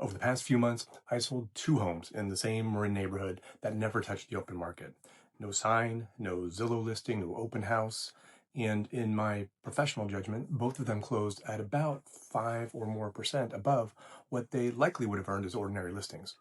Over the past few months, I sold 2 homes in the same Marin neighborhood that never touched the open market. No sign, no Zillow listing, no open house. And in my professional judgment, both of them closed at about 5% or more above what they likely would have earned as ordinary listings.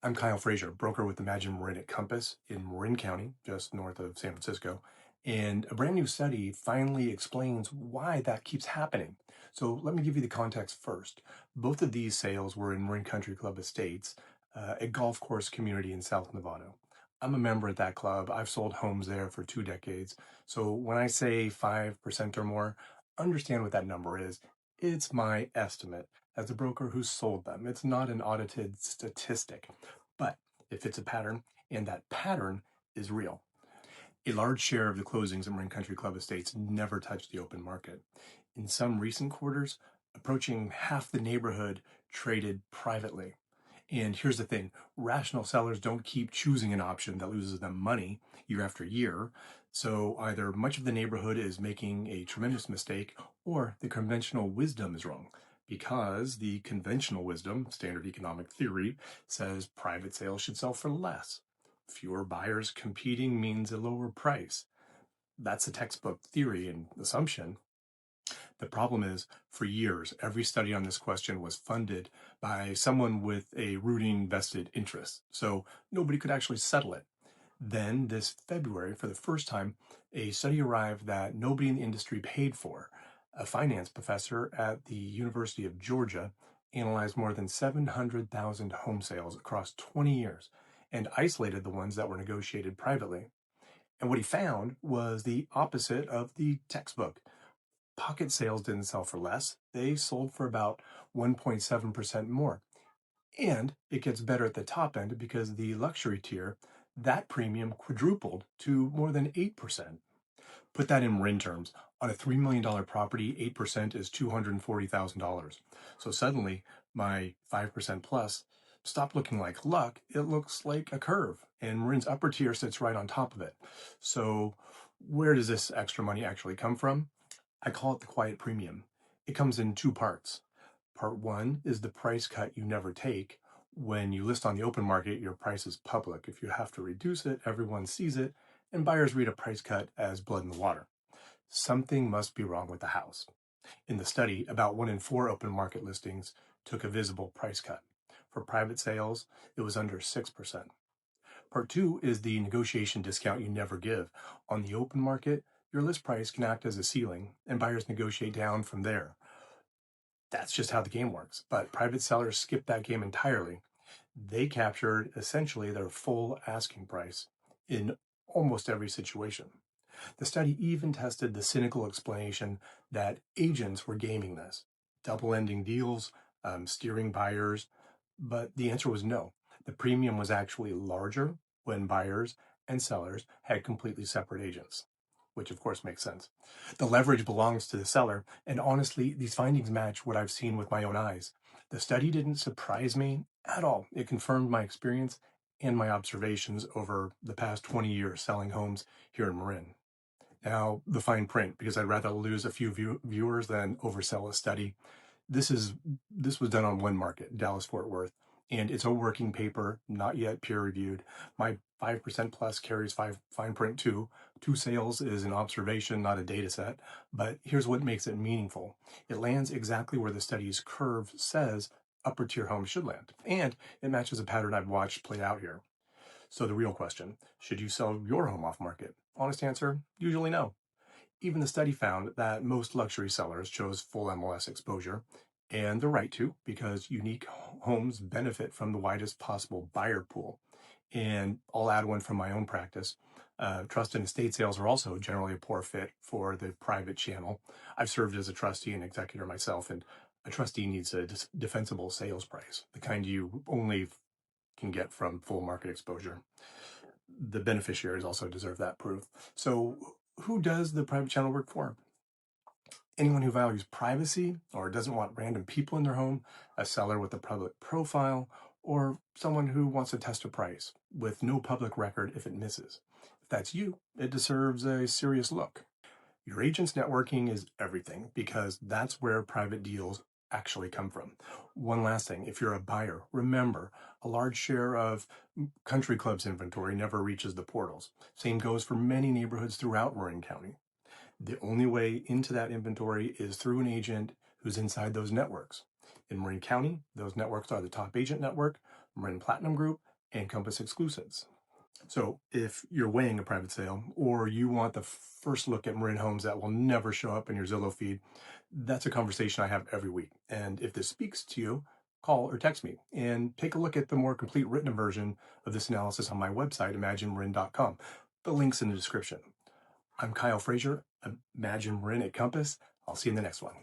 I'm Kyle Frazier, broker with Imagine Marin at Compass in Marin County, just north of San Francisco. And a brand new study finally explains why that keeps happening. So let me give you the context first. Both of these sales were in Marin Country Club Estates, a golf course community in South Novato. I'm a member at that club. I've sold homes there for 2 decades. So when I say 5% or more, understand what that number is. It's my estimate as a broker who sold them. It's not an audited statistic, but it fits a pattern, and that pattern is real. A large share of the closings at Marin Country Club Estates never touched the open market. In some recent quarters, approaching half the neighborhood traded privately. And here's the thing, rational sellers don't keep choosing an option that loses them money year after year. So either much of the neighborhood is making a tremendous mistake or the conventional wisdom is wrong. Because the conventional wisdom, standard economic theory, says private sales should sell for less. Fewer buyers competing means a lower price. That's a textbook theory and assumption. The problem is, for years, every study on this question was funded by someone with a rooting vested interest, so nobody could actually settle it. Then, this February, for the first time, a study arrived that nobody in the industry paid for. A finance professor at the University of Georgia analyzed more than 700,000 home sales across 20 years and isolated the ones that were negotiated privately. And what he found was the opposite of the textbook. Pocket sales didn't sell for less. They sold for about 1.7% more. And it gets better at the top end because the luxury tier, that premium quadrupled to more than 8%. Put that in Marin terms. On a $3 million property, 8% is $240,000. So suddenly, my 5% plus stopped looking like luck. It looks like a curve, and Marin's upper tier sits right on top of it. So where does this extra money actually come from? I call it the quiet premium. It comes in 2 parts. Part one is the price cut you never take. When you list on the open market, your price is public. If you have to reduce it, everyone sees it, and buyers read a price cut as blood in the water. Something must be wrong with the house. In the study, about 1 in 4 open market listings took a visible price cut. For private sales, it was under 6%. Part two is the negotiation discount you never give. On the open market, your list price can act as a ceiling, and buyers negotiate down from there. That's just how the game works. But private sellers skip that game entirely. They captured essentially their full asking price in almost every situation. The study even tested the cynical explanation that agents were gaming this, double-ending deals, steering buyers, but the answer was no. The premium was actually larger when buyers and sellers had completely separate agents, which of course makes sense. The leverage belongs to the seller, and honestly, these findings match what I've seen with my own eyes. The study didn't surprise me at all. It confirmed my experience and my observations over the past 20 years selling homes here in Marin. Now, the fine print, because I'd rather lose a few viewers than oversell a study. This was done on one market, Dallas-Fort Worth, and it's a working paper, not yet peer-reviewed. My 5% plus carries fine print too. 2 sales is an observation, not a data set, but here's what makes it meaningful. It lands exactly where the study's curve says upper tier homes should land, and it matches a pattern I've watched play out here. So the real question, should you sell your home off market? Honest answer, usually no. Even the study found that most luxury sellers chose full MLS exposure, and they're right to, because unique homes benefit from the widest possible buyer pool. And I'll add one from my own practice. Trust and estate sales are also generally a poor fit for the private channel. I've served as a trustee and executor myself, and a trustee needs a defensible sales price, the kind you only can get from full market exposure. The beneficiaries also deserve that proof. So who does the private channel work for? Anyone who values privacy or doesn't want random people in their home, a seller with a public profile, or someone who wants to test a price with no public record if it misses. If that's you, it deserves a serious look. Your agent's networking is everything because that's where private deals actually come from. One last thing, if you're a buyer, remember, a large share of country clubs inventory never reaches the portals. Same goes for many neighborhoods throughout Marin County. The only way into that inventory is through an agent who's inside those networks. In Marin County, those networks are the Top Agent Network, Marin Platinum Group, and Compass Exclusives. So if you're weighing a private sale or you want the first look at Marin homes that will never show up in your Zillow feed, that's a conversation I have every week. And if this speaks to you, call or text me and take a look at the more complete written version of this analysis on my website, imaginemarin.com. The link's in the description. I'm Kyle Frazier, Imagine Marin at Compass. I'll see you in the next one.